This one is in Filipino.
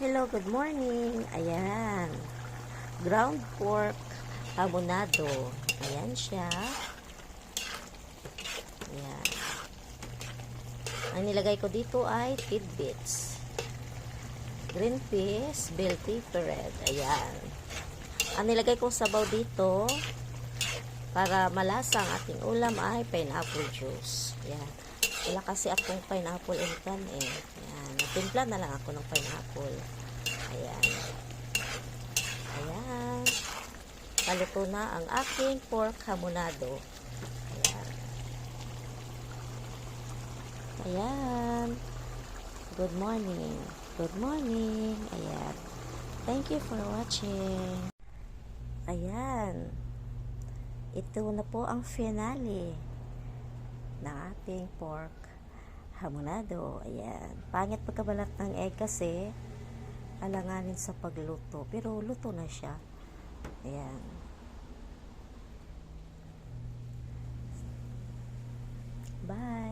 Hello, good morning. Ayan. Ground pork abonado. Ayan siya. Ayan. Ang nilagay ko dito ay tidbits. Green peas, bell pepper red. Ayan. Ang nilagay kong sabaw dito para malasa ang ating ulam ay pineapple juice. Ayan. Wala kasi akong pineapple in can eh. Ayan. Natimpla na lang ako ng pineapple. Ayan. Ayan. Paluto na ang aking pork hamonado. Ayan. Ayan. Good morning. Good morning. Ayan. Thank you for watching. Ayan. Ito na po ang finale ng ating pork hamonado. Ayan. Pangit pagkabalat ng egg kasi alanganin sa pagluto. Pero luto na siya. Ayan. Bye.